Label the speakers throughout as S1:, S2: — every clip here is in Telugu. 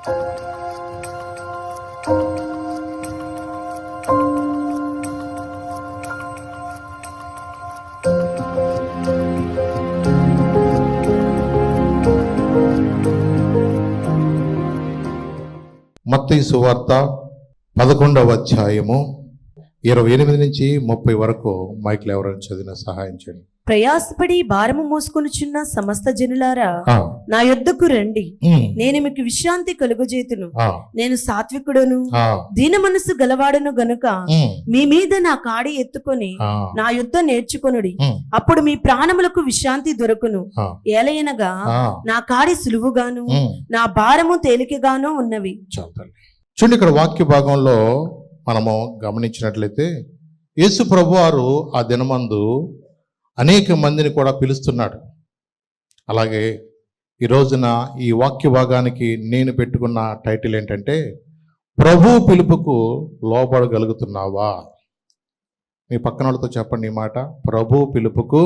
S1: మత్తయి సువార్త 11వ అధ్యాయము 28 నుంచి 30 వరకు మైక్లో ఎవరైనా చదివిన సహాయం చేయండి.
S2: ప్రయాసపడి భారము మోసుకొనుచున్న సమస్త జనులారా నా యొద్దకు రండి, నేను మీకు విశ్రాంతి కలుగజేతును. నేను సాత్వికుడను దీన మనసు గలవాడను గనుక మీ మీద నా కాడి ఎత్తుకొని నా యొద్ద నేర్చుకొనుడి, అప్పుడు మీ ప్రాణములకు విశ్రాంతి దొరకును. ఏలయనగా నా కాడి సులువుగాను నా భారము తేలికగాను ఉన్నవి.
S1: చూడండి, ఇక్కడ వాక్య భాగంలో మనము గమనించినట్లయితే యేసు ప్రభువారు ఆ దినమందు అనేక మందిని కూడా పిలుస్తున్నాడు. అలాగే ఈ రోజున ఈ వాక్య భాగానికి నేను పెట్టుకున్న టైటిల్ ఏంటంటే, ప్రభు పిలుపుకు లోబడగలుగుతున్నావా? మీ పక్కన వాళ్ళతో చెప్పండి ఈ మాట, ప్రభు పిలుపుకు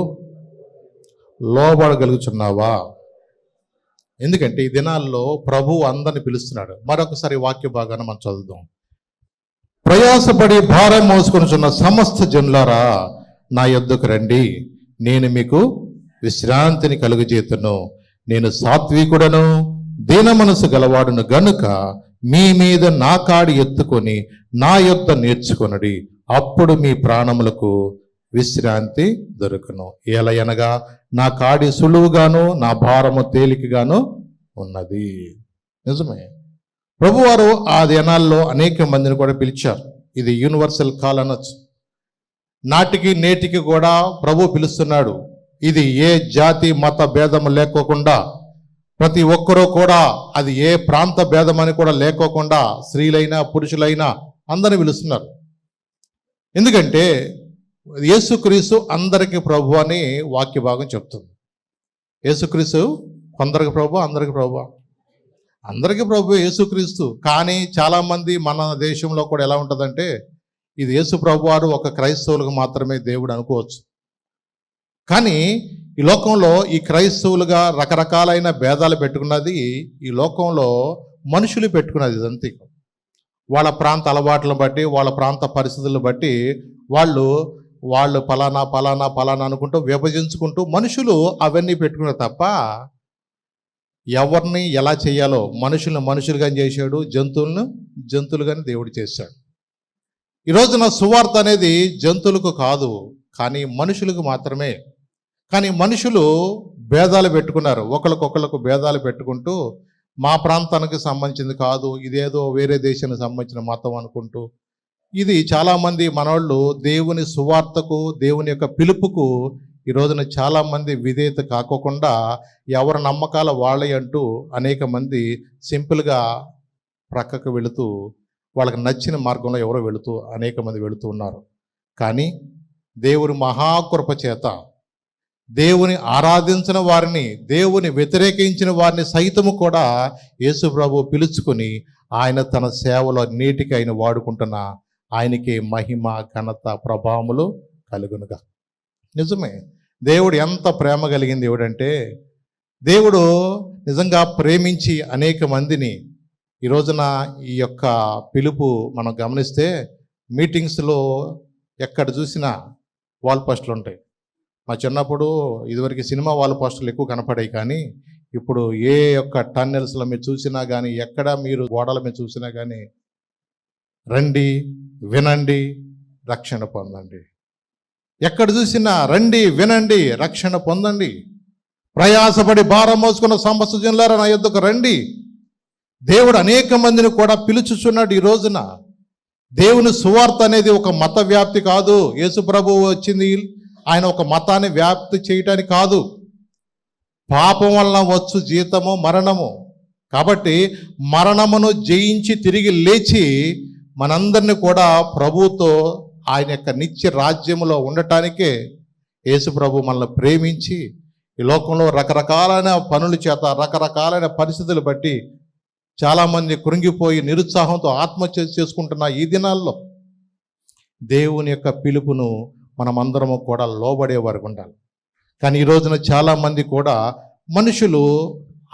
S1: లోబడగలుగుతున్నావా? ఎందుకంటే ఈ దినాల్లో ప్రభు అందరిని పిలుస్తున్నాడు. మరొకసారి వాక్య భాగాన్ని మనం చదువుదాం. ప్రయాసపడి భారం మోసుకొనుచున్న సమస్త జనులారా నా యొద్దకు రండి, నేను మీకు విశ్రాంతిని కలుగజేతును. నేను సాత్వికుడను దీన మనసు గలవాడును గనుక మీ మీద నా కాడి ఎత్తుకొని నా యొద్ద నేర్చుకొనుడి, అప్పుడు మీ ప్రాణములకు విశ్రాంతి దొరుకును. ఎలయనగా నా కాడి సులువుగాను నా భారము తేలికగాను ఉన్నది. నిజమే, ప్రభువారు ఆ దినాల్లో అనేక మందిని కూడా పిలిచారు. ఇది యూనివర్సల్ కాల్ అనొచ్చు. నాటికి నేటికి కూడా ప్రభు పిలుస్తున్నాడు. ఇది ఏ జాతి మత భేదము లేకోకుండా ప్రతి ఒక్కరూ కూడా, అది ఏ ప్రాంత భేదం అని కూడా లేకోకుండా స్త్రీలైనా పురుషులైనా అందరిని పిలుస్తున్నారు. ఎందుకంటే యేసుక్రీస్తు అందరికీ ప్రభు అని వాక్య భాగం చెప్తుంది. యేసుక్రీస్తు కొందరికి ప్రభు, అందరికి ప్రభు, అందరికీ ప్రభు యేసుక్రీస్తు. కానీ చాలామంది మన దేశంలో కూడా ఎలా ఉంటుందంటే, ఇది యేసు ప్రభు వారు ఒక క్రైస్తవులకు మాత్రమే దేవుడు అనుకోవచ్చు. కానీ ఈ లోకంలో ఈ క్రైస్తవులుగా రకరకాలైన భేదాలు పెట్టుకున్నది ఈ లోకంలో మనుషులు పెట్టుకున్నది. ఇదంతే, వాళ్ళ ప్రాంత అలవాట్లను బట్టి, వాళ్ళ ప్రాంత పరిస్థితులను బట్టి వాళ్ళు పలానా పలానా పలానా అనుకుంటూ విభజించుకుంటూ మనుషులు అవన్నీ పెట్టుకున్నారు తప్ప ఎవరిని ఎలా చేయాలో, మనుషులను మనుషులుగాని చేశాడు, జంతువులను జంతువులుగాని దేవుడు చేశాడు. ఈరోజున సువార్త అనేది జంతువులకు కాదు, కానీ మనుషులకు మాత్రమే. కానీ మనుషులు భేదాలు పెట్టుకున్నారు, ఒకరికొకరికి భేదాలు పెట్టుకుంటూ మా ప్రాంతానికి సంబంధించింది కాదు, ఇదేదో వేరే దేశానికి సంబంధించిన మతం అనుకుంటూ, ఇది చాలామంది మనవాళ్ళు దేవుని సువార్తకు, దేవుని యొక్క పిలుపుకు ఈ రోజున చాలామంది విధేయత కాకోకుండా ఎవరి నమ్మకాల వాళ్ళే అంటూ అనేక మంది సింపుల్గా ప్రక్కకు వెళుతూ వాళ్ళకి నచ్చిన మార్గంలో ఎవరో వెళుతూ అనేక మంది వెళుతూ ఉన్నారు. కానీ దేవుని మహాకృప చేత దేవుని ఆరాధించిన వారిని, దేవుని వ్యతిరేకించిన వారిని సైతము కూడా యేసు ప్రభు పిలుచుకొని ఆయన తన సేవలో నీటికి ఆయన వాడుకుంటున్న ఆయనకి మహిమ ఘనత ప్రభావములు కలుగునుగా. నిజమే, దేవుడు ఎంత ప్రేమ కలిగిన దేవుడు అంటే, దేవుడు నిజంగా ప్రేమించి అనేక మందిని ఈ రోజున ఈ యొక్క పిలుపు మనం గమనిస్తే మీటింగ్స్లో ఎక్కడ చూసినా వాల్ పోస్టులు ఉంటాయి. మా చిన్నప్పుడు ఇదివరకు సినిమా వాల్ పోస్టులు ఎక్కువ కనపడాయి, కానీ ఇప్పుడు ఏ యొక్క టన్నెల్స్లో మీరు చూసినా కానీ, ఎక్కడ మీరు గోడల మీద చూసినా కానీ రండి, వినండి, రక్షణ పొందండి. ఎక్కడ చూసినా రండి, వినండి, రక్షణ పొందండి. ప్రయాసపడి భారం మోసుకున్న సమస్త జనులారా నా యొద్దకు రండి. దేవుడు అనేక మందిని కూడా పిలుచుచున్నాడు. ఈ రోజున దేవుని సువార్త అనేది ఒక మత వ్యాప్తి కాదు. యేసు ప్రభువు వచ్చింది ఆయన ఒక మతాన్ని వ్యాప్తి చేయటానికి కాదు. పాపం వలన వచ్చు జీతము మరణము. కాబట్టి మరణమును జయించి తిరిగి లేచి మనందరినీ కూడా ప్రభువుతో ఆయన యొక్క నిత్య రాజ్యములో ఉండటానికే యేసు ప్రభు మనల్ని ప్రేమించి ఈ లోకంలో రకరకాలైన పనుల చేత, రకరకాలైన పరిస్థితులు బట్టి చాలామంది కృంగిపోయి నిరుత్సాహంతో ఆత్మహత్య చేసుకుంటున్న ఈ దినాల్లో దేవుని యొక్క పిలుపును మనమందరము కూడా లోబడే వారికి ఉండాలి. కానీ ఈ రోజున చాలామంది కూడా మనుషులు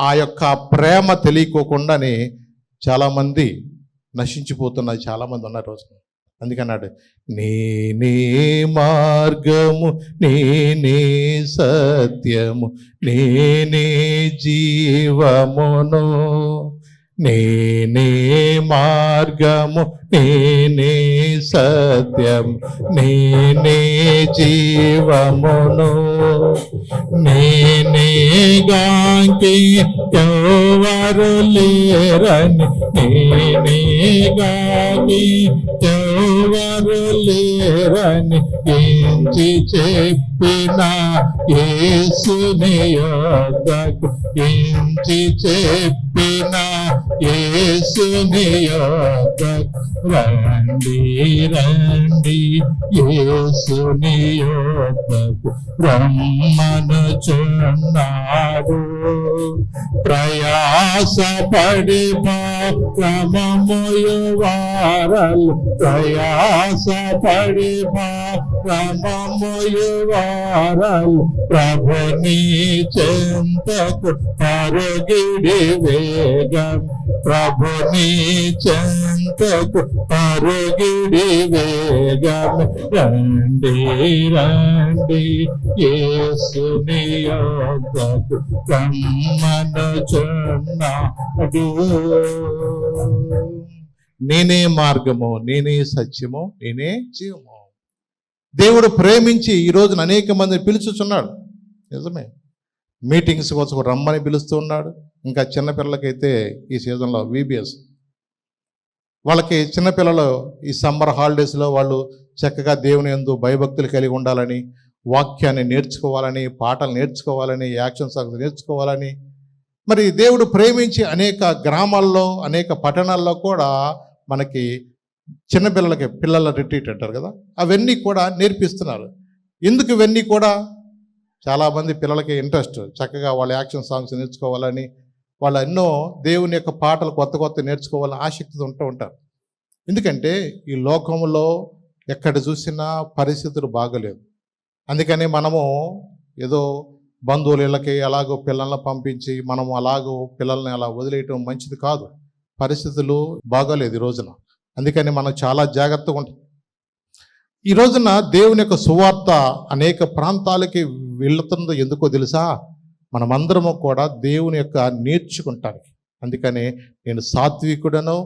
S1: ఆ యొక్క ప్రేమ తెలియకోకుండానే చాలామంది నశించిపోతున్న చాలామంది ఉన్నారు రోజు. అందుకన్నాడు, నేనే మార్గము, నేనే సత్యము, నేనే జీవమును. నేనే మార్గము, నేనే సత్యము, నేనే జీవమును. నేనే గాంకి ఎవరు లేరని, నేనే గాంకి ఎవరు లేరని ఎంచి చెప్పిన యేసుని యొద్దకు, ఎంచి చెప్పిన యేసుని యొద్దకు రండి రండి, యేసుని యొద్దకు రమ్మనుచున్నాడు. ప్రయాసపడి శ్రమమోయు వారలు, ప్రయాసపడి శ్రమమోయు వారలు ప్రభుని చెంతకు పరుగిడి వేగం, ప్రభుని చెంతకు పరుగిడి వేగం. రండి రండి, యేసుని యొద్దకు రమ్మనుచున్నాడు. నేనే మార్గము, నేనే సత్యము, నేనే జీవము. దేవుడు ప్రేమించి ఈ రోజున అనేక మందిని పిలుచుచున్నాడు. నిజమే, మీటింగ్స్ కోసం రమ్మని పిలుస్తూ ఉన్నాడు. ఇంకా చిన్నపిల్లలకైతే ఈ సీజన్లో VBS, వాళ్ళకి చిన్నపిల్లలు ఈ సమ్మర్ హాలిడేస్లో వాళ్ళు చక్కగా దేవుని యందు భయభక్తులు కలిగి ఉండాలని, వాక్యాన్ని నేర్చుకోవాలని, పాటలు నేర్చుకోవాలని, యాక్షన్ సాంగ్స్ నేర్చుకోవాలని, మరి దేవుడు ప్రేమించి అనేక గ్రామాల్లో, అనేక పట్టణాల్లో కూడా మనకి చిన్నపిల్లలకి పిల్లల రిట్రీట్ అంటారు కదా, అవన్నీ కూడా నేర్పిస్తున్నారు. ఎందుకు ఇవన్నీ కూడా? చాలామంది పిల్లలకి ఇంట్రెస్ట్, చక్కగా వాళ్ళ యాక్షన్ సాంగ్స్ నేర్చుకోవాలని, వాళ్ళు ఎన్నో దేవుని యొక్క పాటలు కొత్త కొత్త నేర్చుకోవాలని ఆసక్తితో ఉంటూ ఉంటారు. ఎందుకంటే ఈ లోకంలో ఎక్కడ చూసినా పరిస్థితులు బాగలేదు. అందుకని మనము ఏదో బంధువుల ఇళ్ళకి అలాగో పిల్లల్ని పంపించి మనము అలాగో పిల్లల్ని అలా వదిలేయటం మంచిది కాదు. పరిస్థితులు బాగోలేదు ఈ రోజున. అందుకని మనం చాలా జాగ్రత్తగా ఉంటాం. ఈ రోజున దేవుని యొక్క సువార్త అనేక ప్రాంతాలకి వెళుతున్నది ఎందుకో తెలుసా? మనమందరము కూడా దేవుని యొక్క నేర్చుకుంటానికి. అందుకని నేను సాత్వికుడను,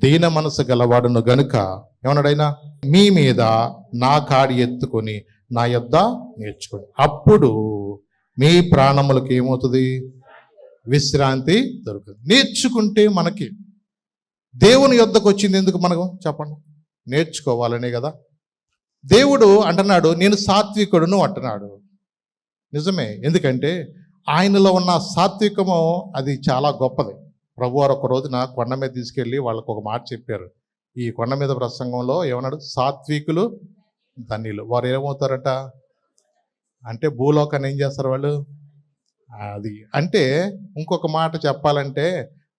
S1: దీన మనసు గలవాడును గనుక ఏమన్నాడైనా, మీ మీద నా కాడి ఎత్తుకొని నా యొద్ద నేర్చుకోండి, అప్పుడు మీ ప్రాణములకు ఏమవుతుంది? విశ్రాంతి దొరుకుతుంది. నేర్చుకుంటే మనకి దేవుని యొద్దకు వచ్చింది ఎందుకు? మనకు చెప్పండి, నేర్చుకోవాలనే కదా. దేవుడు అంటున్నాడు, నేను సాత్వికుడును అంటున్నాడు. నిజమే, ఎందుకంటే ఆయనలో ఉన్న సాత్వికము అది చాలా గొప్పది. ప్రభువారు ఒక రోజున కొండ మీద తీసుకెళ్ళి వాళ్ళకు ఒక మాట చెప్పారు. ఈ కొండ మీద ప్రసంగంలో ఏమన్నాడు? సాత్వికులు ధన్యులు. వారు ఏమవుతారట అంటే భూలోకాన్ని ఏం చేస్తారు వాళ్ళు? అది అంటే ఇంకొక మాట చెప్పాలంటే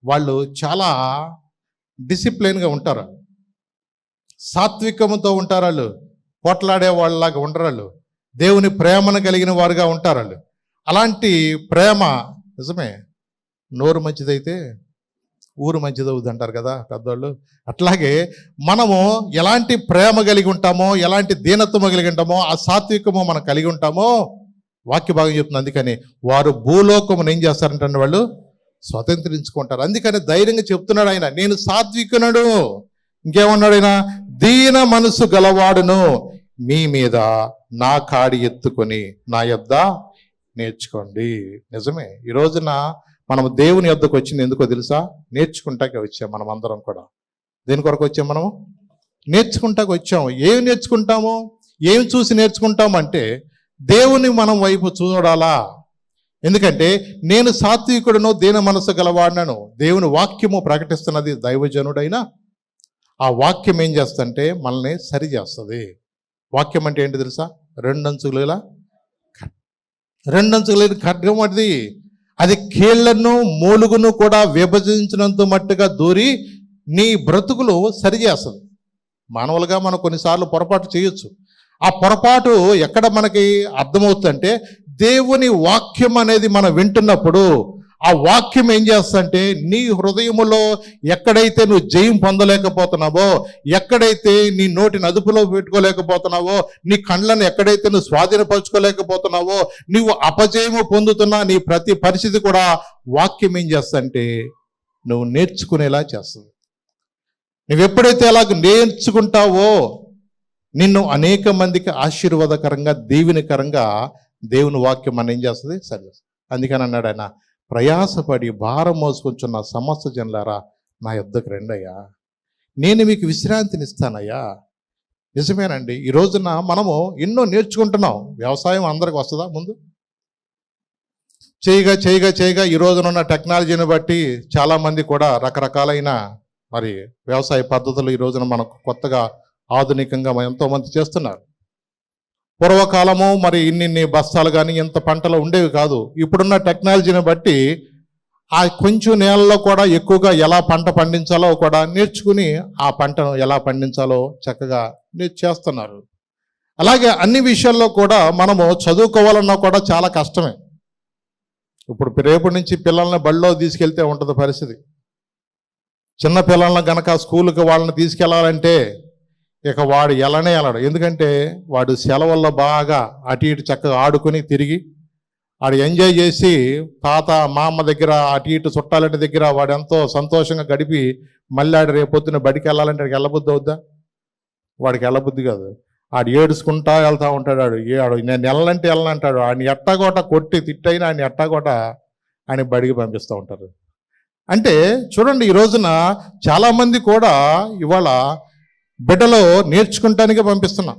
S1: వాళ్ళు చాలా డిసిప్లైన్గా ఉంటారు, సాత్వికముతో ఉంటారు. వాళ్ళు పోట్లాడే వాళ్ళలాగా ఉండరు. వాళ్ళు దేవుని ప్రేమను కలిగిన వారుగా ఉంటారు. వాళ్ళు అలాంటి ప్రేమ నిజమే, నోరు మంచిదైతే ఊరు మంచిదవుద్ది అంటారు కదా పెద్దవాళ్ళు. అట్లాగే మనము ఎలాంటి ప్రేమ కలిగి ఉంటామో, ఎలాంటి దీనత్వము కలిగి ఉంటామో, ఆ సాత్వికము మనం కలిగి ఉంటామో వాక్య భాగం చెప్తుంది. అందుకని వారు భూలోకమును ఏం చేస్తారంటే వాళ్ళు స్వతంత్రించుకుంటారు. అందుకని ధైర్యంగా చెప్తున్నాడు ఆయన, నేను సాత్వికునుడు. ఇంకేమన్నాడు ఆయన? దీన మనసు గలవాడును, మీ మీద నా కాడి ఎత్తుకొని నా యొద్ద నేర్చుకోండి. నిజమే, ఈ రోజున మనం దేవుని యొద్దకు వచ్చింది ఎందుకో తెలుసా? నేర్చుకుంటాకే వచ్చాం. మనం అందరం కూడా దేని కొరకు వచ్చాం? మనము నేర్చుకుంటాకి వచ్చాము. ఏమి నేర్చుకుంటాము? ఏమి చూసి నేర్చుకుంటామంటే దేవుని మనం వైపు చూడాలా. ఎందుకంటే నేను సాత్వికుడును, దీన మనసు గలవాడినను. దేవుని వాక్యము ప్రకటిస్తున్నది దైవజనుడైనా ఆ వాక్యం ఏం చేస్తుందంటే మనల్ని సరి చేస్తుంది. వాక్యం అంటే ఏంటి తెలుసా? రెండంచుల ఖడ్గం. అది కీళ్లను మూలుగును కూడా విభజించినంత మట్టుగా దూరి నీ బ్రతుకులు సరి చేస్తుంది. మానవులుగా మనం కొన్నిసార్లు పొరపాటు చేయొచ్చు. ఆ పొరపాటు ఎక్కడ మనకి అర్థమవుతుందంటే దేవుని వాక్యం అనేది మనం వింటున్నప్పుడు ఆ వాక్యం ఏం చేస్తుందంటే నీ హృదయములో ఎక్కడైతే నువ్వు జయం పొందలేకపోతున్నావో, ఎక్కడైతే నీ నోటిని అదుపులో పెట్టుకోలేకపోతున్నావో, నీ కళ్ళను ఎక్కడైతే నువ్వు స్వాధీనపరచుకోలేకపోతున్నావో, నువ్వు అపజయము పొందుతున్నా నీ ప్రతి పరిస్థితి కూడా వాక్యం ఏం చేస్తుందంటే నువ్వు నేర్చుకునేలా చేస్తుంది. నువ్వు ఎప్పుడైతే అలాగ నేర్చుకుంటావో నిన్ను అనేక మందికి ఆశీర్వాదకరంగా దీవెనకరంగా దేవుని వాక్యం మనం ఏం చేస్తుంది సరి. అందుకని అన్నాడు ఆయన, ప్రయాసపడి భారం మోసుకొంచున్న సమస్త జనులారా నా యొద్దకు రండయ్యా, నేను మీకు విశ్రాంతినిస్తానయ్యా. నిజమేనండి. ఈ రోజున మనము ఎన్నో నేర్చుకుంటున్నాం. వ్యవసాయం అందరికి వస్తుందా? ముందు చేయగా ఈ రోజున ఉన్న టెక్నాలజీని బట్టి చాలామంది కూడా రకరకాలైన మరి వ్యవసాయ పద్ధతులు ఈ రోజున మనకు కొత్తగా ఆధునికంగా ఎంతోమంది చేస్తున్నారు. పూర్వకాలము మరి ఇన్ని బస్తాలు కానీ ఇంత పంటలు ఉండేవి కాదు. ఇప్పుడున్న టెక్నాలజీని బట్టి ఆ కొంచెం నేలలో కూడా ఎక్కువగా ఎలా పంట పండించాలో కూడా నేర్చుకుని ఆ పంటను ఎలా పండించాలో చక్కగా చేస్తున్నారు. అలాగే అన్ని విషయాల్లో కూడా మనము చదువుకోవాలన్నా కూడా చాలా కష్టమే. ఇప్పుడు రేపటి నుంచి పిల్లల్ని బడిలో తీసుకెళ్తే ఉంటుంది పరిస్థితి. చిన్న పిల్లల్ని గనక స్కూల్కి వాళ్ళని తీసుకెళ్లాలంటే ఇక వాడు వెళ్ళడు. ఎందుకంటే వాడు సెలవుల్లో బాగా అటు ఇటు చక్కగా ఆడుకుని తిరిగి వాడు ఎంజాయ్ చేసి తాత మామ దగ్గర అటు ఇటు చుట్టాలంటి దగ్గర వాడు ఎంతో సంతోషంగా గడిపి మళ్ళీ ఆడు రేపొద్దున బడికి వెళ్ళాలంటే వెళ్ళబుద్ధి అవుద్దా? వాడికి వెళ్ళబుద్ధి కాదు. ఆడు ఏడుచుకుంటా వెళ్తూ ఉంటాడు. ఆడు నేను వెళ్ళాలంటే వెళ్ళనంటాడు. ఆయన ఎట్టాగోట కొట్టి తిట్టైనా ఆయన ఎట్టాగోట ఆయన బడికి పంపిస్తూ ఉంటారు. అంటే చూడండి, ఈ రోజున చాలామంది కూడా ఇవాళ బిడ్డలో నేర్చుకుంటానికే పంపిస్తున్నాం.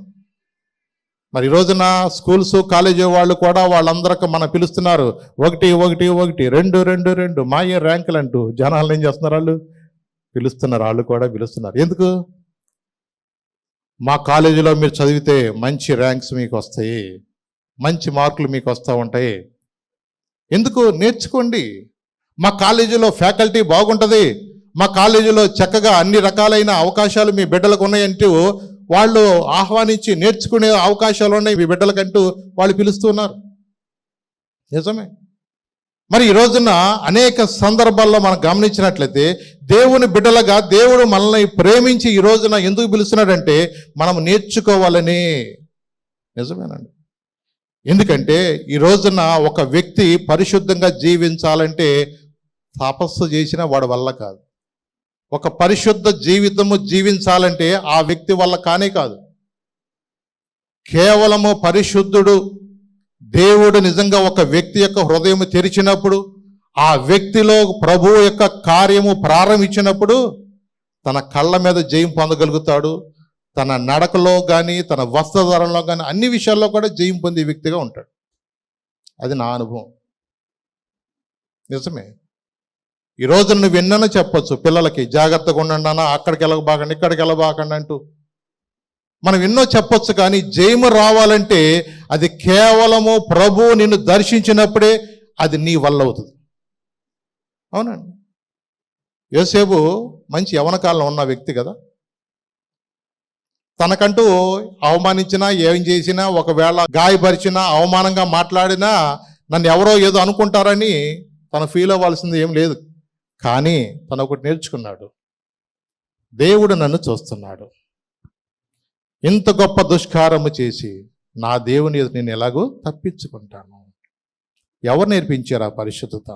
S1: మరి ఈ రోజున స్కూల్స్ కాలేజీ వాళ్ళు కూడా వాళ్ళందరికీ మనం పిలుస్తున్నారు. 1 1 1 2 2 2 మాయ ర్యాంకులు అంటూ జనాలను ఏం చేస్తున్నారు? వాళ్ళు పిలుస్తున్నారు. వాళ్ళు కూడా పిలుస్తున్నారు. ఎందుకు? మా కాలేజీలో మీరు చదివితే మంచి ర్యాంక్స్ మీకు వస్తాయి, మంచి మార్కులు మీకు వస్తూ ఉంటాయి. ఎందుకు? నేర్చుకోండి. మా కాలేజీలో ఫ్యాకల్టీ బాగుంటుంది, మా కాలేజీలో చక్కగా అన్ని రకాలైన అవకాశాలు మీ బిడ్డలకు ఉన్నాయంటూ వాళ్ళు ఆహ్వానించి నేర్చుకునే అవకాశాలు ఉన్నాయి మీ బిడ్డలకంటూ వాళ్ళు పిలుస్తున్నారు. నిజమే. మరి ఈ రోజున అనేక సందర్భాల్లో మనం గమనించినట్లయితే దేవుని బిడ్డలుగా దేవుడు మనల్ని ప్రేమించి ఈ రోజున ఎందుకు పిలుస్తున్నాడంటే మనం నేర్చుకోవాలని. నిజమేనండి. ఎందుకంటే ఈ రోజున ఒక వ్యక్తి పరిశుద్ధంగా జీవించాలంటే తపస్సు చేసిన వాడి వల్ల కాదు. ఒక పరిశుద్ధ జీవితము జీవించాలంటే ఆ వ్యక్తి వల్ల కానే కాదు. కేవలము పరిశుద్ధుడు దేవుడు నిజంగా ఒక వ్యక్తి యొక్క హృదయం తెరిచినప్పుడు, ఆ వ్యక్తిలో ప్రభువు యొక్క కార్యము ప్రారంభించినప్పుడు తన కళ్ళ మీద జయం పొందగలుగుతాడు. తన నడకలో కానీ తన వస్త్రధారణలో కానీ అన్ని విషయాల్లో కూడా జయం పొందే వ్యక్తిగా ఉంటాడు. అది నా అనుభవం. నిజమే. ఈ రోజు నువ్వు ఎన్నైనా చెప్పొచ్చు పిల్లలకి, జాగ్రత్తగా ఉండండి అన్న, అక్కడికి వెళ్ళబాకండి ఇక్కడికి వెళ్ళబాకండి అంటూ మనం ఎన్నో చెప్పొచ్చు. కానీ జయము రావాలంటే అది కేవలము ప్రభువు నిన్ను దర్శించినప్పుడే అది నీ వల్ల అవుతుంది. అవునండి. యోసేపు మంచి యవన కాలంలో ఉన్న వ్యక్తి కదా. తనకంటూ అవమానించినా ఏం చేసినా, ఒకవేళ గాయపరిచినా అవమానంగా మాట్లాడినా నన్ను ఎవరో ఏదో అనుకుంటారని తను ఫీల్ అవ్వాల్సింది ఏం లేదు. కానీ తను ఒకటి నేర్చుకున్నాడు, దేవుడు నన్ను చూస్తున్నాడు. ఇంత గొప్ప దుష్కారము చేసి నా దేవుని నేను ఎలాగో తప్పించుకుంటాను. ఎవరు నేర్పించారు ఆ పరిశుద్ధత?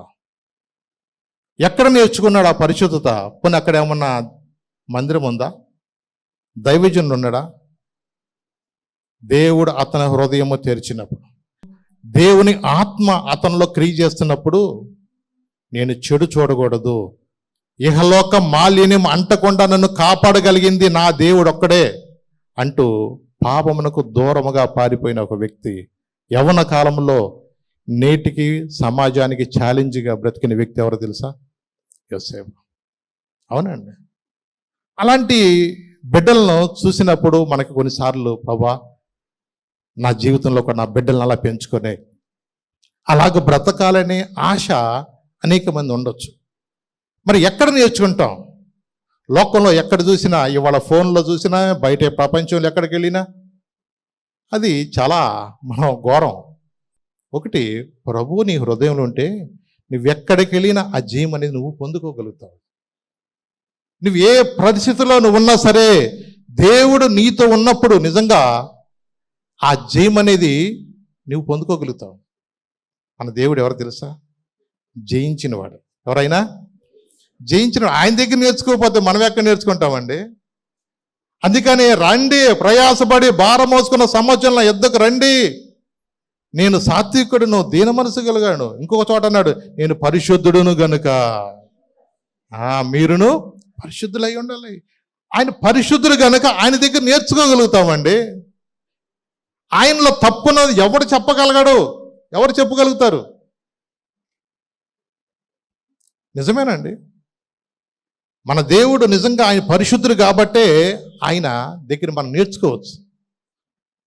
S1: ఎక్కడ నేర్చుకున్నాడు ఆ పరిశుద్ధత? పోనీ అక్కడ ఏమన్నా మందిరం ఉందా? దైవజనుడు ఉన్నాడా? దేవుడు అతని హృదయము తెరిచినప్పుడు, దేవుని ఆత్మ అతనిలో క్రియ చేస్తున్నప్పుడు నేను చెడు చూడకూడదు, ఇహలోక మాలిన్యం అంటకుండా నన్ను కాపాడగలిగింది నా దేవుడు ఒక్కడే అంటూ పాపమునకు దూరముగా పారిపోయిన ఒక వ్యక్తి యవ్వన కాలంలో నేటికి సమాజానికి ఛాలెంజ్గా బ్రతికిన వ్యక్తి ఎవరో తెలుసా? యోసేపు. అవునండి. అలాంటి బిడ్డలను చూసినప్పుడు మనకి కొన్నిసార్లు ప్రభా నా జీవితంలో కూడా నా బిడ్డలను అలా పెంచుకొని అలాగ బ్రతకాలనే ఆశ అనేక మంది ఉండొచ్చు. మరి ఎక్కడ నేర్చుకుంటాం? లోకంలో ఎక్కడ చూసినా, ఇవాళ ఫోన్లో చూసినా, బయట ప్రపంచంలో ఎక్కడికి వెళ్ళినా అది చాలా మనం ఘోరం. ఒకటి, ప్రభువు నీ హృదయంలో ఉంటే నువ్వెక్కడికి వెళ్ళినా ఆ జయం అనేది నువ్వు పొందుకోగలుగుతావు. నువ్వు ఏ పరిస్థితిలో నువ్వు ఉన్నా సరే దేవుడు నీతో ఉన్నప్పుడు నిజంగా ఆ జయం అనేది నువ్వు పొందుకోగలుగుతావు. మన దేవుడు ఎవరు తెలుసా? జయించినవాడు. ఎవరైనా జయించిన ఆయన దగ్గర నేర్చుకోకపోతే మనం ఎక్కడ నేర్చుకుంటామండి? అందుకని రండి, ప్రయాసపడి భారం మోసుకున్న సంవత్సరంలో యుద్ధకు రండి, నేను సాత్వికుడును, దీన మనసు కలిగాను. ఇంకొక చోట అన్నాడు, నేను పరిశుద్ధుడును గనుక మీరును పరిశుద్ధులై ఉండాలి. ఆయన పరిశుద్ధుడు గనుక ఆయన దగ్గర నేర్చుకోగలుగుతామండి. ఆయనలో తప్పున్నది ఎవడు చెప్పగలగాడు? ఎవరు చెప్పగలుగుతారు? నిజమేనండి. మన దేవుడు నిజంగా ఆయన పరిశుద్ధుడు కాబట్టే ఆయన దగ్గర మనం నేర్చుకోవచ్చు.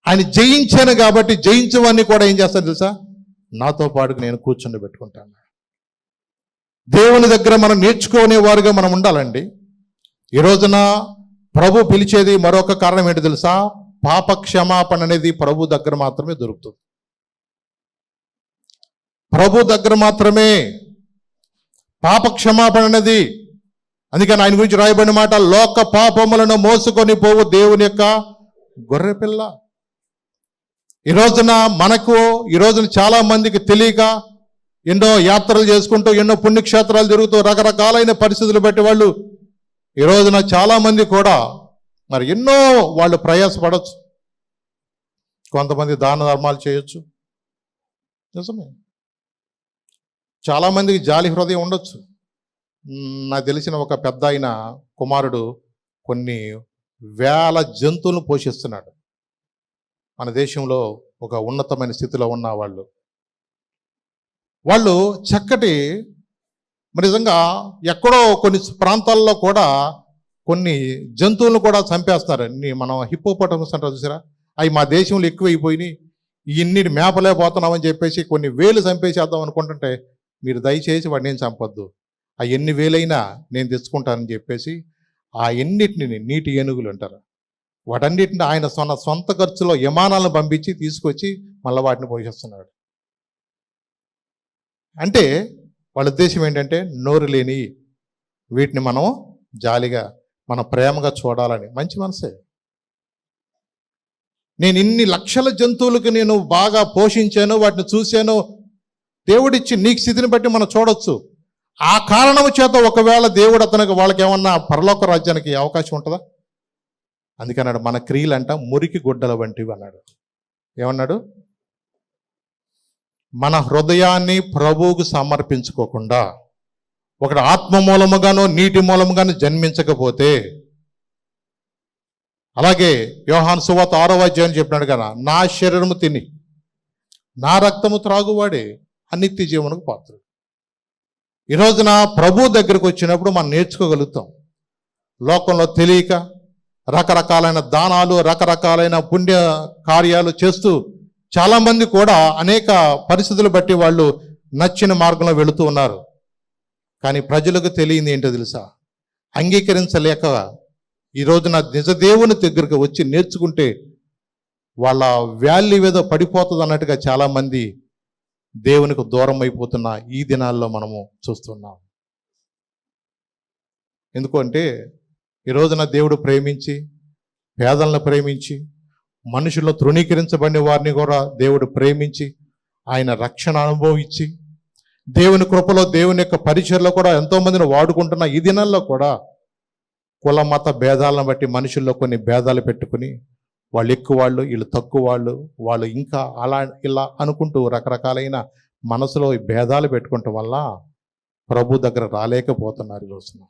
S1: ఆయన జయించాను కాబట్టి జయించవాన్ని కూడా ఏం చేస్తాను తెలుసా? నాతో పాటు నేను కూర్చుని పెట్టుకుంటాను. దేవుని దగ్గర మనం నేర్చుకునేవారుగా మనం ఉండాలండి. ఈ రోజున ప్రభు పిలిచేది మరొక కారణం ఏంటి తెలుసా? పాప క్షమాపణ అనేది ప్రభు దగ్గర మాత్రమే దొరుకుతుంది. ప్రభు దగ్గర మాత్రమే పాప క్షమాపణ అనేది. అందుకని ఆయన గురించి రాయబడిన మాట, లోక పాపములను మోసుకొని పోవు దేవుని యొక్క గొర్రెపిల్ల. ఈ రోజున చాలా మందికి తెలియక ఎన్నో యాత్రలు చేసుకుంటూ ఎన్నో పుణ్యక్షేత్రాలు తిరుగుతూ రకరకాలైన పరిస్థితులు బట్టి వాళ్ళు ఈ రోజున చాలా మంది కూడా మరి ఎన్నో వాళ్ళు ప్రయాసపడవచ్చు. కొంతమంది దాన ధర్మాలు చేయొచ్చు, నిజమే. చాలామందికి జాలి హృదయం ఉండొచ్చు. నాకు తెలిసిన ఒక పెద్ద ఆయన కుమారుడు కొన్ని వేల జంతువులను పోషిస్తున్నాడు. మన దేశంలో ఒక ఉన్నతమైన స్థితిలో ఉన్న వాళ్ళు చక్కటి నిజంగా ఎక్కడో కొన్ని ప్రాంతాల్లో కూడా కొన్ని జంతువులను కూడా చంపేస్తున్నారు. మనం హిప్పోపటమస్ అంటారు చూసారా, అవి మా దేశంలో ఎక్కువైపోయినాయి, ఇన్నిటి మేపలేకపోతున్నామని చెప్పేసి కొన్ని వేలు చంపేసేద్దాం అనుకుంటుంటే, మీరు దయచేసి వాడిని ఏం చంపొద్దు, ఆ ఎన్ని వేలైనా నేను తెచ్చుకుంటానని చెప్పేసి ఆ ఎన్నిటిని నీటి ఏనుగులు అంటారు, వాటన్నిటిని ఆయన సొంత ఖర్చులో విమానాలను పంపించి తీసుకొచ్చి మళ్ళీ వాటిని పోషిస్తున్నాడు. అంటే వాళ్ళ ఉద్దేశం ఏంటంటే నోరు లేని వీటిని మనం జాలిగా మన ప్రేమగా చూడాలని. మంచి మనసే. నేను ఇన్ని లక్షల జంతువులకు నేను బాగా పోషించాను, వాటిని చూశాను. దేవుడిచ్చి నీకు స్థితిని బట్టి మనం చూడొచ్చు. ఆ కారణము చేత ఒకవేళ దేవుడు అతనికి వాళ్ళకి ఏమన్నా పరలోక రాజ్యానికి అవకాశం ఉంటుందా? అందుకన్నాడు, మన క్రియలంట మురికి గుడ్డల వంటివి అన్నాడు. ఏమన్నాడు? మన హృదయాన్ని ప్రభువుకు సమర్పించుకోకుండా, ఒకటి ఆత్మ మూలముగానో నీటి మూలముగానో జన్మించకపోతే, అలాగే యోహాను సువార్త 6వ అధ్యాయం చెప్పినాడు కదా, నా శరీరము తిని నా రక్తము త్రాగువాడే అనిత్య జీవనకు పాత్రుడు. ఈ రోజున ప్రభు దగ్గరకు వచ్చినప్పుడు మనం నేర్చుకోగలుగుతాం. లోకంలో తెలియక రకరకాలైన దానాలు, రకరకాలైన పుణ్య కార్యాలు చేస్తూ చాలామంది కూడా అనేక పరిస్థితులు బట్టి వాళ్ళు నచ్చిన మార్గంలో వెళుతూ ఉన్నారు. కానీ ప్రజలకు తెలియంది ఏంటో తెలుసా? అంగీకరించలేక ఈ రోజున నిజ దేవుని దగ్గరకు వచ్చి నేర్చుకుంటే వాళ్ళ వాల్యూ ఏదో పడిపోతుంది అన్నట్టుగా చాలామంది దేవునికి దూరం అయిపోతున్న ఈ దినాల్లో మనము చూస్తున్నాం. ఎందుకంటే ఈ రోజున దేవుడు ప్రేమించి, పేదలను ప్రేమించి, మనుషుల్లో తృణీకరించబడిన వారిని కూడా దేవుడు ప్రేమించి, ఆయన రక్షణ అనుభవం ఇచ్చి, దేవుని కృపలో దేవుని యొక్క పరిచయలో కూడా ఎంతోమందిని వాడుకుంటున్న ఈ దినాల్లో కూడా కుల మత భేదాలను బట్టి మనుషుల్లో కొన్ని భేదాలు పెట్టుకుని, వాళ్ళు ఎక్కువ వాళ్ళు, వీళ్ళు తక్కువ వాళ్ళు ఇంకా అలా ఇలా అనుకుంటూ రకరకాలైన మనసులో ఈ భేదాలు పెట్టుకోవటం వల్ల ప్రభు దగ్గర రాలేకపోతున్నారు ఈ రోజున.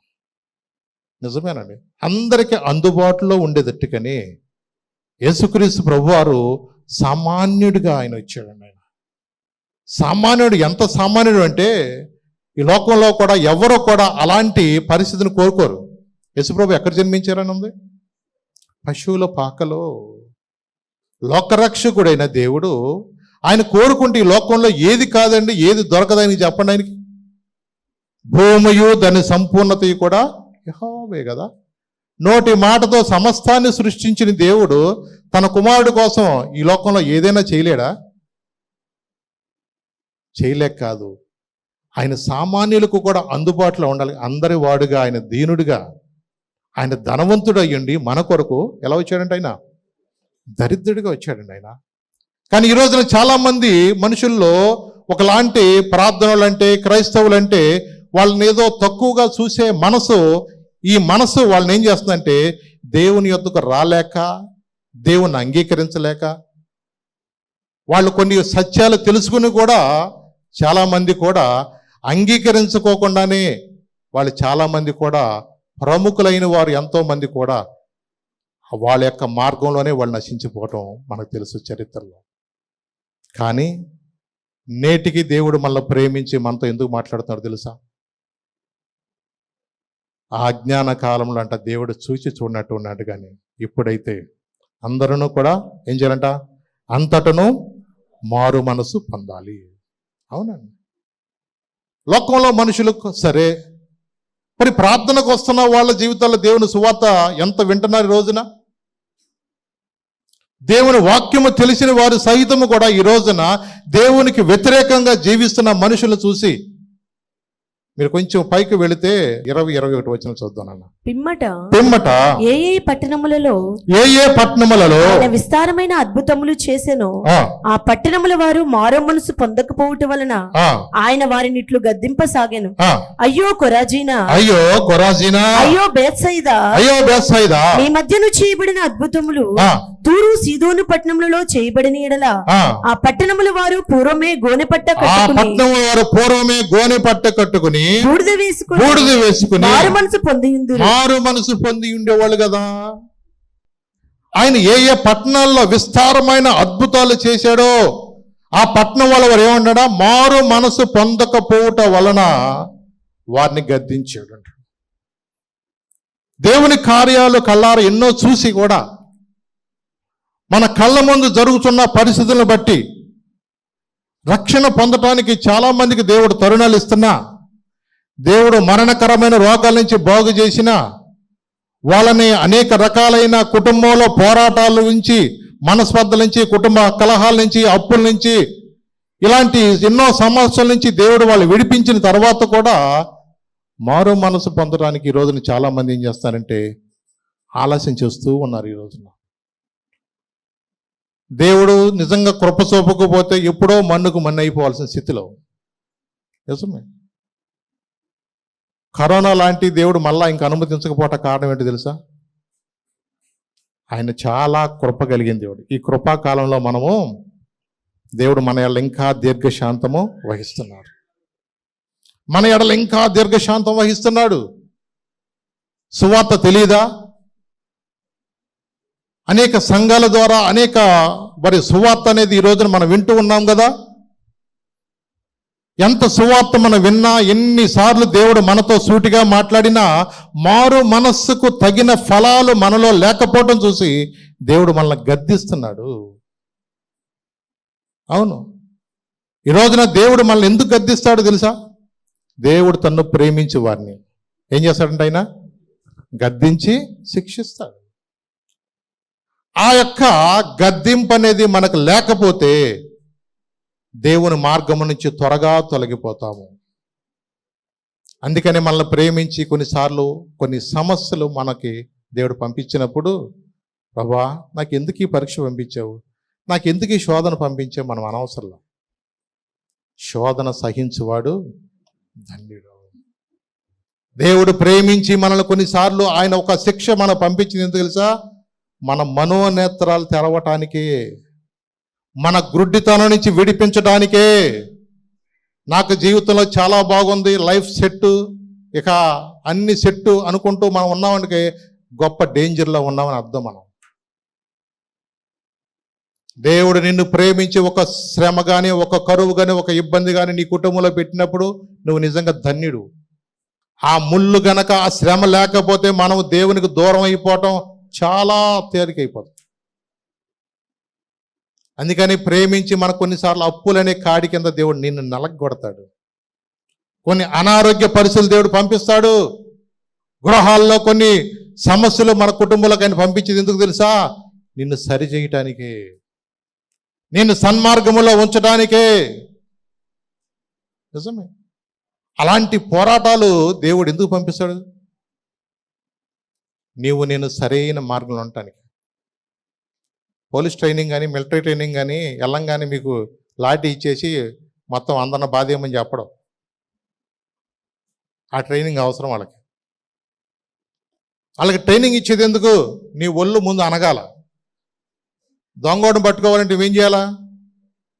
S1: నిజమేనండి. అందరికీ అందుబాటులో ఉండేటట్టుగానే యేసుక్రీస్తు ప్రభువారు సామాన్యుడిగా ఆయన వచ్చాడండి. ఆయన సామాన్యుడు. ఎంత సామాన్యుడు అంటే ఈ లోకంలో కూడా ఎవరో కూడా అలాంటి పరిస్థితిని కోరుకోరు. యేసుప్రభు ఎక్కడ జన్మించారని ఉంది? పశువుల పాకలో. లోకరక్షకుడైన దేవుడు ఆయన కోరుకుంటే ఈ లోకంలో ఏది కాదండి, ఏది దొరకదని చెప్పండి ఆయనకి. భూమియు దాని సంపూర్ణత కూడా యెహోవే కదా. నోటి మాటతో సమస్తాన్ని సృష్టించిన దేవుడు తన కుమారుడు కోసం ఈ లోకంలో ఏదైనా చేయలేడా? చేయలేక కాదు, ఆయన సామాన్యులకు కూడా అందుబాటులో ఉండాలి. అందరి వాడుగా, ఆయన దీనుడిగా, ఆయన ధనవంతుడు అయ్యండి మన కొరకు ఎలా వచ్చాడంటే ఆయన దరిద్రుడిగా వచ్చాడండి ఆయన. కానీ ఈ రోజున చాలామంది మనుషుల్లో ఒకలాంటి ప్రార్థనలంటే, క్రైస్తవులంటే వాళ్ళని ఏదో తక్కువగా చూసే మనసు, ఈ మనసు వాళ్ళని ఏం చేస్తుందంటే దేవుని యొద్దకు రాలేక, దేవుని అంగీకరించలేక, వాళ్ళు కొన్ని సత్యాలు తెలుసుకుని కూడా చాలామంది కూడా అంగీకరించుకోకుండానే వాళ్ళు చాలామంది కూడా ప్రముఖులైన వారు ఎంతోమంది కూడా వాళ్ళ యొక్క మార్గంలోనే వాళ్ళు నశించిపోవటం మనకు తెలుసు చరిత్రలో. కానీ నేటికి దేవుడు మనల్ని ప్రేమించి మనతో ఎందుకు మాట్లాడుతున్నాడు తెలుసా? ఆ అజ్ఞాన కాలంలో అంట దేవుడు చూసి చూడనట్టు ఉన్నాడు. కానీ ఇప్పుడైతే అందరూ కూడా ఏం చేయాలంట? అంతటను మారు మనసు పొందాలి. అవునండి. లోకంలో మనుషులకు సరే, మరి ప్రార్థనకు వస్తున్న వాళ్ళ జీవితాల్లో దేవుని సువార్త ఎంత వింటున్నారు ఈ రోజున? దేవుని వాక్యము తెలిసిన వారు సహితము కూడా ఈ రోజున దేవునికి వ్యతిరేకంగా జీవిస్తున్న మనుషులను చూసి, మీరు కొంచెం పైకి వెళితే 20-21 వచనం చూద్దాం అన్న. పిమ్మట
S2: ఏ పట్టణములలో
S1: ఆయన
S2: విస్తారమైన అద్భుతములు చేసెను, ఆ పట్టణముల వారు మారు మనసు పొందకపోవుట వలన ఆయన వారిని ఇట్లు గద్దింపసాగాను. అయ్యో కొరాజీనా, అయ్యో బేత్సయిదా, మీ మధ్యను చేయబడిన అద్భుతములు తూరు సీదోను పట్టణములలో చేయబడిన ఎడల ఆ పట్టణముల వారు పూర్వమే గోనెపట్ట
S1: కట్టుకుని
S2: బూడిద వేసుకుని మారు మనసు పొంది
S1: ఉండేవాళ్ళు కదా. ఆయన ఏ ఏ పట్టణాల్లో విస్తారమైన అద్భుతాలు చేశాడో ఆ పట్టణం వాళ్ళ వారు ఏమన్నాడా? మారు మనసు పొందకపోవట వలన వారిని గద్దించాడు. దేవుని కార్యాలు కళ్ళారా ఎన్నో చూసి కూడా మన కళ్ళ ముందు జరుగుతున్న పరిస్థితులను బట్టి రక్షణ పొందటానికి చాలా మందికి దేవుడు తరుణాలు ఇస్తున్నా, దేవుడు మరణకరమైన రోగాల నుంచి బాగు చేసిన వాళ్ళని అనేక రకాలైన కుటుంబంలో పోరాటాల నుంచి, మనస్పర్ధల నుంచి, కుటుంబ కలహాల నుంచి, అప్పుల నుంచి, ఇలాంటి ఎన్నో సమస్యల నుంచి దేవుడు వాళ్ళు విడిపించిన తర్వాత కూడా మారు మనసు పొందడానికి ఈ రోజున చాలా మంది ఏం చేస్తారంటే ఆలస్యం చేస్తూ ఉన్నారు. ఈ రోజున దేవుడు నిజంగా కృప చూపకపోతే ఎప్పుడో మన్నుకు మన్ను అయిపోవాల్సిన స్థితిలో. నిజమే. కరోనా లాంటి దేవుడు మళ్ళా ఇంకా అనుమతించకపోవటం కారణం ఏంటి తెలుసా? ఆయన చాలా కృప కలిగిన దేవుడు. ఈ కృపాకాలంలో మనము దేవుడు మన ఎడల ఇంకా దీర్ఘశాంతము వహిస్తున్నాడు. మన ఎడల ఇంకా దీర్ఘశాంతం వహిస్తున్నాడు. సువార్త తెలీదా? అనేక సంఘాల ద్వారా అనేక మరి సువార్త అనేది ఈ రోజున మనం వింటూ ఉన్నాం కదా. ఎంత సువార్త మనం విన్నా, ఎన్నిసార్లు దేవుడు మనతో సూటిగా మాట్లాడినా మారు మనస్సుకు తగిన ఫలాలు మనలో లేకపోవటం చూసి దేవుడు మనల్ని గద్దిస్తున్నాడు. అవును. ఈ రోజున దేవుడు మనల్ని ఎందుకు గద్దిస్తాడు తెలుసా? దేవుడు తన్ను ప్రేమించి వారిని ఏం చేస్తాడంటే ఆయన గద్దించి శిక్షిస్తాడు. ఆ యొక్క గద్దింపు అనేది మనకు లేకపోతే దేవుని మార్గం నుంచి త్వరగా తొలగిపోతాము. అందుకని మనల్ని ప్రేమించి కొన్నిసార్లు కొన్ని సమస్యలు మనకి దేవుడు పంపించినప్పుడు, ప్రభా నాకు ఎందుకు ఈ పరీక్ష పంపించావు, నాకు ఎందుకు ఈ శోధన పంపించావు మనం అనవసరంలో. శోధన సహించువాడు ధన్యుడు. దేవుడు ప్రేమించి మనల్ని కొన్నిసార్లు ఆయన ఒక శిక్ష మనం పంపించింది ఎందుకు తెలుసా? మన మనోనేత్రాలు తెరవటానికే, మన గ్రుడ్డితనం నుంచి విడిపించడానికే. నాకు జీవితంలో చాలా బాగుంది, లైఫ్ సెట్, ఇక అన్ని సెట్ అనుకుంటూ మనం ఉన్నామంటే గొప్ప డేంజర్లో ఉన్నామని అర్థం. మనం దేవుడు నిన్ను ప్రేమించి ఒక శ్రమ కానీ, ఒక కరువు కానీ, ఒక ఇబ్బంది కానీ నీ కుటుంబంలో పెట్టినప్పుడు నువ్వు నిజంగా ధన్యుడు. ఆ ముళ్ళు గనక, ఆ శ్రమ లేకపోతే మనం దేవునికి దూరం అయిపోవటం చాలా తేలికైపోతుంది. అందుకని ప్రేమించి మనకు కొన్నిసార్లు అప్పులనే కాడి కింద దేవుడు నిన్ను నలగొడతాడు. కొన్ని అనారోగ్య పరిస్థితులు దేవుడు పంపిస్తాడు. గృహాల్లో కొన్ని సమస్యలు మన కుటుంబంలోకి ఆయన పంపించేది ఎందుకు తెలుసా? నిన్ను సరి చేయటానికే, నిన్ను సన్మార్గములో ఉంచడానికే. నిజమే. అలాంటి పోరాటాలు దేవుడు ఎందుకు పంపిస్తాడు? నీవు నేను సరైన మార్గంలో ఉండటానికి. పోలీస్ ట్రైనింగ్ కానీ మిలిటరీ ట్రైనింగ్ కానీ వెళ్ళంగానే మీకు లాఠీ ఇచ్చేసి మొత్తం అందరిని బాధేయమని చెప్పడం. ఆ ట్రైనింగ్ అవసరం వాళ్ళకి. వాళ్ళకి ట్రైనింగ్ ఇచ్చేది ఎందుకు? నీ ఒళ్ళు ముందు అనగాల. దొంగోడిని పట్టుకోవాలంటే నువ్వేం చేయాలా?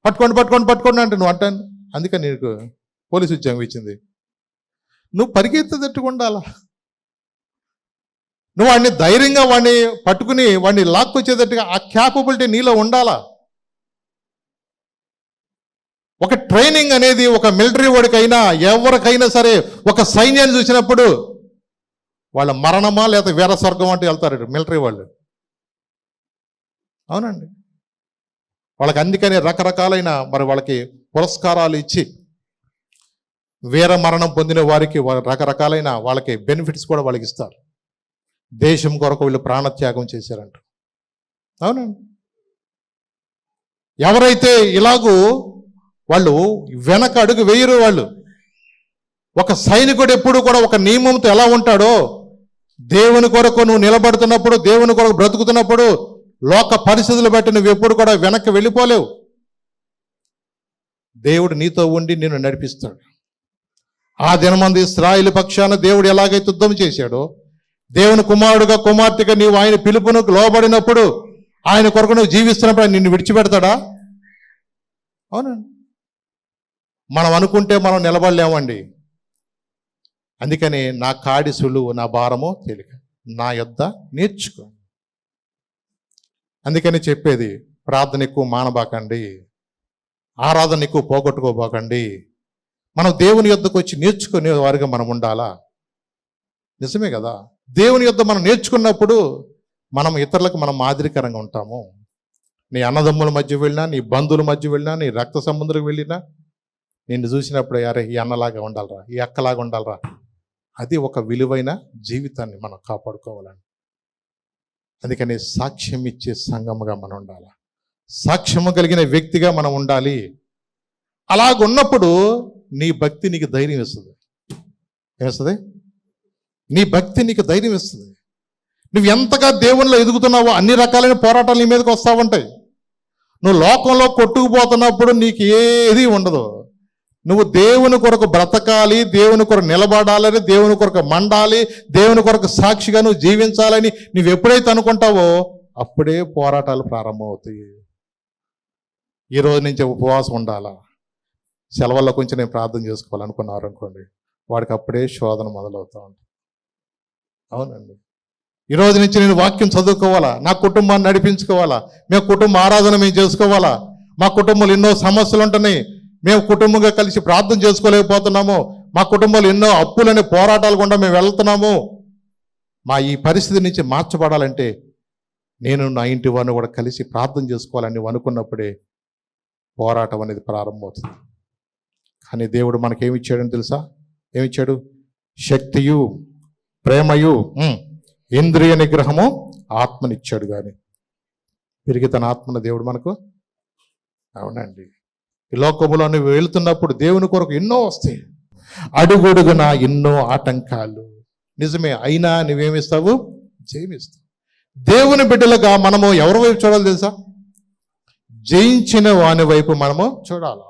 S1: పట్టుకోండి అంటే నువ్వు అంటాను. అందుకని నీకు పోలీసు ఉద్యోగం ఇచ్చింది. నువ్వు పరిగెత్తేటట్టుగా ఉండాలా. నువ్వు వాడిని ధైర్యంగా వాడిని పట్టుకుని వాడిని లాక్కొచ్చేటట్టుగా ఆ క్యాపబిలిటీ నీలో ఉండాలా. ఒక ట్రైనింగ్ అనేది ఒక మిలిటరీ వాడికైనా ఎవరికైనా సరే ఒక సైన్యాన్ని చూసినప్పుడు వాళ్ళ మరణమా లేదా వీర స్వర్గం అంటే వెళ్తారు మిలిటరీ వాళ్ళు. అవునండి. వాళ్ళకి అందుకని రకరకాలైన మరి వాళ్ళకి పురస్కారాలు ఇచ్చి వీర మరణం పొందిన వారికి రకరకాలైన వాళ్ళకి బెనిఫిట్స్ కూడా వాళ్ళకి ఇస్తారు. దేశం కొరకు వీళ్ళు ప్రాణత్యాగం చేశారంట. అవునండి. ఎవరైతే ఇలాగూ వాళ్ళు వెనక అడుగు వేయరు. వాళ్ళు ఒక సైనికుడు ఎప్పుడు కూడా ఒక నియమంతో ఎలా ఉంటాడో, దేవుని కొరకు నువ్వు నిలబడుతున్నప్పుడు, దేవుని కొరకు బ్రతుకుతున్నప్పుడు లోక పరిస్థితులు బట్టి నువ్వు ఎప్పుడు కూడా వెనక్కి వెళ్ళిపోలేవు. దేవుడు నీతో ఉండి నిన్ను నడిపిస్తాడు. ఆ దినమంది ఇశ్రాయేలు పక్షాన దేవుడు ఎలాగైతే యుద్ధం చేశాడో, దేవుని కుమారుడుగా కుమార్తెగా నీవు ఆయన పిలుపును లోబడినప్పుడు, ఆయన కొరకు నువ్వు జీవిస్తున్నప్పుడు నిన్ను విడిచిపెడతాడా? అవునండి. మనం అనుకుంటే మనం నిలబడలేమండి. అందుకని నా కాడి సులువు, నా భారము తేలిక, నా యొద్ద నేర్చుకో. అందుకని చెప్పేది, ప్రార్థన ఎక్కువ మానబాకండి, ఆరాధన ఎక్కువ పోగొట్టుకోబాకండి. మనం దేవుని యొద్దకు వచ్చి నేర్చుకునే వారిగా మనం ఉండాలా. నిజమే కదా. దేవుని యొద్ద మనం నేర్చుకున్నప్పుడు మనం ఇతరులకు మనం మాదిరికరంగా ఉంటాము. నీ అన్నదమ్ముల మధ్య వెళ్ళినా, నీ బంధువుల మధ్య వెళ్ళినా, నీ రక్త సంబంధులకు వెళ్ళినా నిన్ను చూసినప్పుడు అరే ఈ అన్నలాగా ఉండాలరా, ఈ అక్కలాగా ఉండాలరా. అది ఒక విలువైన జీవితాన్ని మనం కాపాడుకోవాలని. అందుకని సాక్ష్యం ఇచ్చే సంఘముగా మనం ఉండాలి. సాక్ష్యము కలిగిన వ్యక్తిగా మనం ఉండాలి. అలాగున్నప్పుడు నీ భక్తి నీకు ధైర్యం ఇస్తుంది. ఏమిస్తుంది? నీ భక్తి నీకు ధైర్యం ఇస్తుంది. నువ్వు ఎంతగా దేవునిలో ఎదుగుతున్నావో అన్ని రకాలైన పోరాటాలు నీ మీదకి వస్తూ ఉంటాయి. నువ్వు లోకంలో కొట్టుకుపోతున్నప్పుడు నీకు ఏది ఉండదు. నువ్వు దేవుని కొరకు బ్రతకాలి, దేవుని కొరకు నిలబడాలని, దేవుని కొరకు మండాలి, దేవుని కొరకు సాక్షిగా నువ్వు జీవించాలని నువ్వు ఎప్పుడైతే అనుకుంటావో అప్పుడే పోరాటాలు ప్రారంభమవుతాయి. ఈ రోజు నుంచి ఉపవాసం ఉండాలా, సెలవుల్లో కొంచెం నేను ప్రార్థన చేసుకోవాలనుకున్నారు అనుకోండి, వాడికి అప్పుడే శోధన మొదలవుతూ ఉంటుంది. అవునండి. ఈ రోజు నుంచి నేను వాక్యం చదువుకోవాలా, నా కుటుంబాన్ని నడిపించుకోవాలా, మేము కుటుంబ ఆరాధన మేము చేసుకోవాలా, మా కుటుంబంలో ఎన్నో సమస్యలు ఉంటున్నాయి, మేము కుటుంబంగా కలిసి ప్రార్థన చేసుకోలేకపోతున్నాము, మా కుటుంబంలో ఎన్నో అప్పులనే పోరాటాలు గుండా మేము వెళ్తున్నాము, మా ఈ పరిస్థితి నుంచి మార్చబడాలంటే నేను నా ఇంటి వారిని కూడా కలిసి ప్రార్థన చేసుకోవాలని నువ్వు అనుకున్నప్పుడే పోరాటం అనేది ప్రారంభమవుతుంది. కానీ దేవుడు మనకేమి ఇచ్చాడని తెలుసా? ఏమిచ్చాడు? శక్తియు, ప్రేమయు, ఇంద్రియ నిగ్రహము, ఆత్మనిచ్చాడు. కానీ తిరిగి తన ఆత్మను దేవుడు మనకు. అవునండి. ఈ లోకములో నువ్వు వెళుతున్నప్పుడు దేవుని కొరకు ఎన్నో వస్తాయి, అడుగడుగున ఎన్నో ఆటంకాలు. నిజమే. అయినా నువ్వేమిస్తావు? జయమిస్తావు. దేవుని బిడ్డలుగా మనము ఎవరి వైపు చూడాలి తెలుసా? జయించిన వాని వైపు మనము చూడాలి.